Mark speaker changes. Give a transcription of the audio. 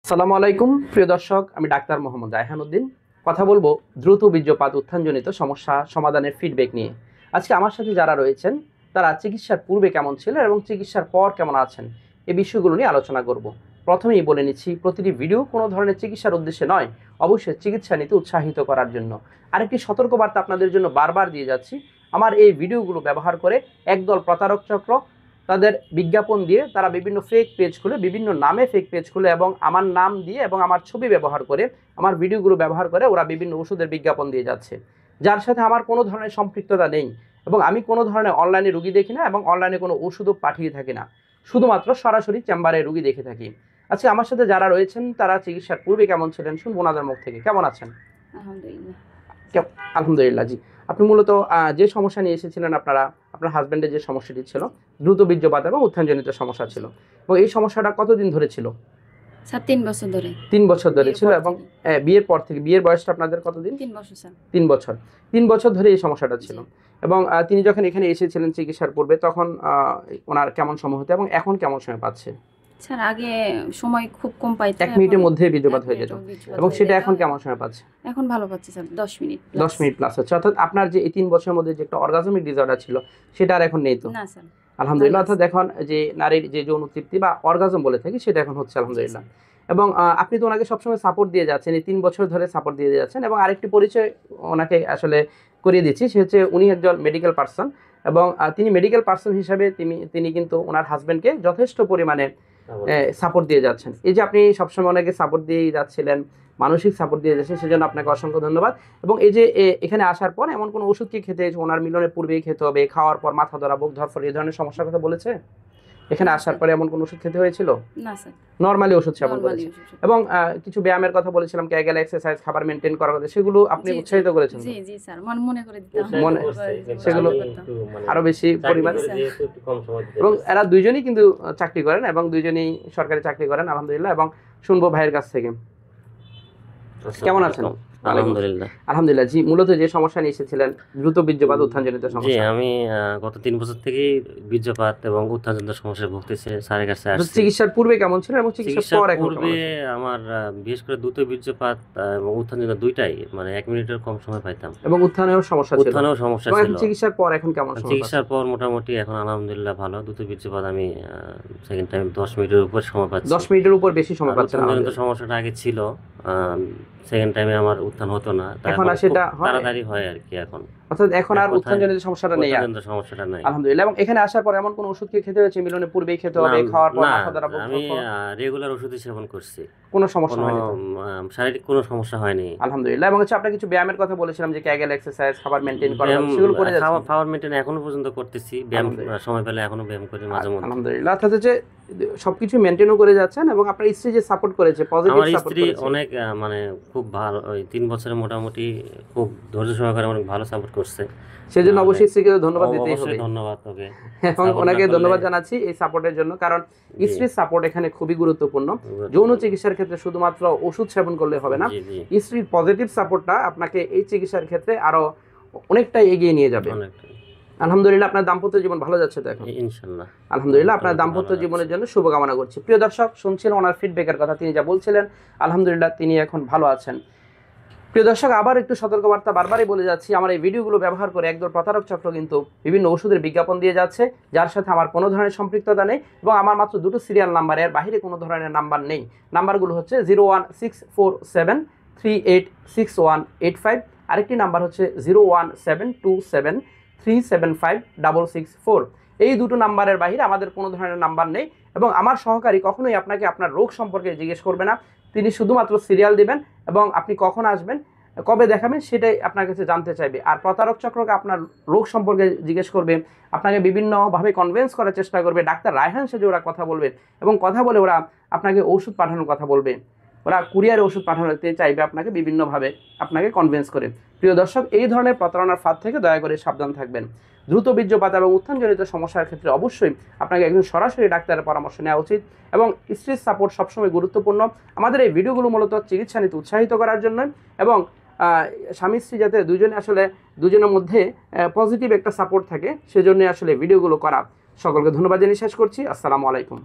Speaker 1: আসসালামু আলাইকুম প্রিয় দর্শক, আমি ডাক্তার মোহাম্মদ রায়হান উদ্দিন। কথা বলবো দ্রুত বীর্যপাত উত্থানজনিত সমস্যা সমাধানের ফিডব্যাক নিয়ে। আজকে আমার সাথে যারা রয়েছেন তারা চিকিৎসার পূর্বে কেমন ছিলেন এবং চিকিৎসার পর কেমন আছেন এই বিষয়গুলো নিয়ে আলোচনা করব। প্রথমেই বলে নিচ্ছি, প্রতিটি ভিডিও কোনো ধরনের চিকিৎসার উদ্দেশ্যে নয়, অবশ্যই চিকিৎসা নিতে উৎসাহিত করার জন্য। আরেকটি সতর্কবার্তা আপনাদের জন্য বারবার দিয়ে যাচ্ছি, আমার এই ভিডিওগুলো ব্যবহার করে একদল প্রতারক চক্র তাদের বিজ্ঞাপন দিয়ে তারা বিভিন্ন ফেক পেজ খুলে, বিভিন্ন নামে ফেক পেজ খুলে এবং আমার নাম দিয়ে এবং আমার ছবি ব্যবহার করে, আমার ভিডিওগুলো ব্যবহার করে ওরা বিভিন্ন ওষুধের বিজ্ঞাপন দিয়ে যাচ্ছে, যার সাথে আমার কোনো ধরনের সম্পৃক্ততা নেই। এবং আমি কোনো ধরনের অনলাইনে রুগী দেখি না এবং অনলাইনে কোনো ওষুধও পাঠিয়ে থাকি না, শুধুমাত্র সরাসরি চেম্বারে রুগী দেখে থাকি। আচ্ছা, আমার সাথে যারা রয়েছেন তারা চিকিৎসার পূর্বে কেমন ছিলেন শুনবো ওনাদের মুখ থেকে। কেমন আছেন?
Speaker 2: আলহামদুলিল্লাহ।
Speaker 1: আলহামদুলিল্লাহ। জি, আপনি মূলত যে সমস্যা নিয়ে এসেছিলেন, আপনার হাজবেন্ডের যে সমস্যাটি ছিল, দ্রুত বীর্যপাত এবং উত্থানজনিত সমস্যা ছিল, এবং এই সমস্যাটা কতদিন ধরে ছিল?
Speaker 2: স্যার 3 বছর ধরে।
Speaker 1: 3 বছর ধরে ছিল। এবং বিয়ের পর থেকে, বিয়ের বয়সটা আপনাদের কতদিন?
Speaker 2: 3 বছর স্যার।
Speaker 1: 3 বছর। 3 বছর ধরে এই সমস্যাটা ছিল। এবং তিনি যখন এখানে এসেছিলেন চিকিৎসার পূর্বে, তখন ওনার কেমন সময় হতো এবং এখন কেমন সময় পাচ্ছে?
Speaker 2: স্যার আগে সময় খুব কম পাইতো,
Speaker 1: 1 মিনিটের মধ্যে বীর্যপাত হয়ে যেত, এবং সেটা এখন কেমন সময় পাচ্ছে?
Speaker 2: এখন ভালো পাচ্ছে স্যার, 10 মিনিট।
Speaker 1: 10 মিনিট প্লাস হচ্ছে। অর্থাৎ আপনার যে এই 3 বছরের মধ্যে যে একটা অর্গাজমিক ডিসঅর্ডার ছিল, সেটা আর এখন নেই তো?
Speaker 2: না স্যার।
Speaker 1: আলহামদুলিল্লাহ। অর্থাৎ এখন যে নারীর যে যৌন তৃপ্তি বা অর্গাজম বলে থাকি, সেটা এখন হচ্ছে আলহামদুলিল্লাহ। এবং আপনি তো ওনাকে সবসময় সাপোর্ট দিয়ে যাচ্ছেন, এই 3 বছর ধরে সাপোর্ট দিয়ে যাচ্ছেন। এবং আরেকটি পরিচয় ওনাকে আসলে করিয়ে দিচ্ছি, সে হচ্ছে উনি একজন মেডিকেল পার্সন। এবং তিনি মেডিকেল পার্সন হিসাবে তিনি কিন্তু ওনার হাজব্যান্ডকে যথেষ্ট পরিমাণে সাপোর্ট দিয়ে যাচ্ছেন। এই যে আপনি সবসময় ওনাকে সাপোর্ট দিয়েই যাচ্ছিলেন, মানসিক সাপোর্ট দিয়ে যাচ্ছেন, সেজন্য আপনাকে অসংখ্য ধন্যবাদ। এবং এই যে এখানে আসার পর এমন কোনো ওষুধ কি খেতে হয়েছে? ওনার মিলনের পূর্বেই খেতে হবে, খাওয়ার পর মাথা ধরা, বুক ধরফর, এই ধরনের সমস্যার কথা বলেছে? এখানে আসার পরে এমন কোনো ওষুধ খেতে হয়েছিল?
Speaker 2: না স্যার,
Speaker 1: নরমালি ওষুধ সেবন করেছে। এবং কিছু ব্যায়ামের কথা বলেছিলাম, ক্যাগেল এক্সারসাইজ, খাবার মেইনটেইন করার কথা, সেগুলো আপনি উৎসাহিত করেছেন?
Speaker 2: জি জি স্যার, মনে করে দিতাম,
Speaker 1: সেগুলো আরো বেশি পরিমাণে। এবং এরা দুইজনই কিন্তু চাকরি করেন এবং দুইজনই সরকারি চাকরি করেন আলহামদুলিল্লাহ। এবং শুনবো ভাইয়ের কাছ থেকে। কেমন আছেন?
Speaker 3: আলহামদুলিল্লাহ।
Speaker 1: আলহামদুলিল্লাহ। জি, মূলত যে সমস্যা নিয়ে এসেছিলেন দ্রুত বীর্যপাত উত্থানজনিত সমস্যা।
Speaker 3: জি, আমি গত 3 বছর থেকেই বীর্যপাত এবং উত্থানজনিত সমস্যায় ভুগতেছি। স্যারের কাছে আসছি।
Speaker 1: চিকিৎসার পূর্বে কেমন ছিল এবং চিকিৎসার পর এখন কেমন?
Speaker 3: পূর্বে আমার বিশেষ করে দ্রুত বীর্যপাত এবং উত্থানজনিত দুইটাই, মানে 1 মিনিটের কম সময় পাইতাম।
Speaker 1: এবং উত্থানেও সমস্যা ছিল।
Speaker 3: উত্থানেও সমস্যা ছিল।
Speaker 1: চিকিৎসার পর এখন কেমন সময়?
Speaker 3: চিকিৎসার পর মোটামুটি এখন আলহামদুলিল্লাহ ভালো। দ্রুত বীর্যপাত আমি সেকেন্ড টাইম 10 মিনিটের উপর সময় পাচ্ছি।
Speaker 1: 10 মিনিটের উপর বেশি সময় পাচ্ছেন।
Speaker 3: উত্থানজনিত সমস্যাটা আগে ছিল, সেকেন্ড টাইমে আমার উত্থান হতো না,
Speaker 1: এখন আর সেটা
Speaker 3: তাড়াতাড়ি হয় আর কি এখন।
Speaker 1: অর্থাৎ এখন আর উত্থানজনিত সমস্যাটা নেই।
Speaker 3: সমস্যাটা নাই
Speaker 1: আলহামদুলিল্লাহ। এবং এখানে আসার পর এমন কোন ওষুধ কি খেতে হয়েছে? মিলনের পূর্বেই খেতে হবে, খাওয়ার পর মাথা ধরা, বুক ধরফর?
Speaker 3: আমি রেগুলার ওষুধই সেবন করছি,
Speaker 1: কোনো সমস্যা হয়নি,
Speaker 3: শারীরিক কোনো সমস্যা হয়নি
Speaker 1: আলহামদুলিল্লাহ। এবং হচ্ছে আপনাকে কিছু ব্যায়ামের কথা বলেছিলাম, যে ক্যাগেল এক্সারসাইজ, খাবার মেইনটেইন করা, সেগুলো করে যাচ্ছেন?
Speaker 3: খাবার মেইনটেইন এখনো পর্যন্ত করতেছি, ব্যায়াম সময় পেলে এখনো ব্যায়াম করি মাঝে মধ্যে
Speaker 1: আলহামদুলিল্লাহ। অর্থাৎ যে সবকিছু মেইনটেইনও করে যাচ্ছেন। এবং আপনার স্ত্রী যে সাপোর্ট করেছে, পজিটিভ সাপোর্ট করেছে,
Speaker 3: আমার স্ত্রী অনেক মানে খুব ভালো, ওই 3 বছরে মোটামুটি খুব ধৈর্য সহকারে অনেক ভালো সাপোর্ট করছে।
Speaker 1: সেজন্য অবশ্যই স্ত্রীকে ধন্যবাদ দিতেই হবে।
Speaker 3: ধন্যবাদ ওকে,
Speaker 1: এবং ওনাকে ধন্যবাদ জানাচ্ছি এই সাপোর্টের জন্য, কারণ স্ত্রীর সাপোর্ট এখানে খুবই গুরুত্বপূর্ণ। যৌন চিকিৎসার ক্ষেত্রে শুধুমাত্র ওষুধ সেবন করলে হবে না, স্ত্রীর পজিটিভ সাপোর্টটা আপনাকে এই চিকিৎসার ক্ষেত্রে আরো অনেকটাই এগিয়ে নিয়ে যাবে। আলহামদুলিল্লাহ। আপনার দাম্পত্য জীবন ভালো যাচ্ছে তো এখন?
Speaker 3: ইনশাআল্লাহ
Speaker 1: আলহামদুলিল্লাহ। আপনার দাম্পত্য জীবনের জন্য শুভকামনা করছি। প্রিয় দর্শক, শুনছিলেন ওনার ফিডব্যাকের কথা, তিনি যা বলছিলেন, আলহামদুলিল্লাহ তিনি এখন ভালো আছেন। প্রিয় দর্শক, আবার একটু সতর্কবার্তা বারবারই বলে যাচ্ছি, আমার এই ভিডিওগুলো ব্যবহার করে একদল প্রতারক চক্র কিন্তু বিভিন্ন ওষুধের বিজ্ঞাপন দিয়ে যাচ্ছে, যার সাথে আমার কোনো ধরনের সম্পৃক্ততা নেই। এবং আমার মাত্র 2টো সিরিয়াল নাম্বার, এর বাইরে কোনো ধরনের নাম্বার নেই। নাম্বারগুলো হচ্ছে 01647386185, আরেকটি নাম্বার হচ্ছে 01727375664। এই দুটো নাম্বারের বাইরে আমাদের কোনো ধরনের নাম্বার নেই। এবং আমার সহকারী কখনোই আপনাকে আপনার রোগ সম্পর্কে জিজ্ঞেস করবে না, তিনি শুধুমাত্র সিরিয়াল দিবেন এবং আপনি কখন আসবেন, কবে দেখাবেন, সেটাই আপনার কাছে জানতে চাইবে। আর প্রতারক চক্রকে আপনার রোগ সম্পর্কে জিজ্ঞেস করবে, আপনাকে বিভিন্নভাবে কনভিন্স করার চেষ্টা করবে, ডাক্তার রায়হান সেজে ওরা কথা বলবে, এবং কথা বলে ওরা আপনাকে ওষুধ পাঠানোর কথা বলবে, ওরা কুরিয়ারে ওষুধ পাঠানোতে চাইবে আপনাকে, বিভিন্নভাবে আপনাকে কনভিন্স করে। প্রিয় দর্শক, এই ধরনের প্রতারণার ফাঁদ থেকে দয়া করে সাবধান থাকবেন। দ্রুত বীর্যপাত এবং উত্থানজনিত সমস্যার ক্ষেত্রে অবশ্যই আপনাকে একজন সরাসরি ডাক্তারের পরামর্শ নেওয়া উচিত। এবং স্ত্রীর সাপোর্ট সবসময় গুরুত্বপূর্ণ। আমাদের এই ভিডিওগুলো মূলত চিকিৎসা নিতে উৎসাহিত করার জন্য, এবং স্বামী স্ত্রী যাতে দুজনের মধ্যে পজিটিভ একটা সাপোর্ট থাকে, সেজন্য আসলে ভিডিওগুলো করা। সকলকে ধন্যবাদ জানিয়ে শেষ করছি। আসসালামু আলাইকুম।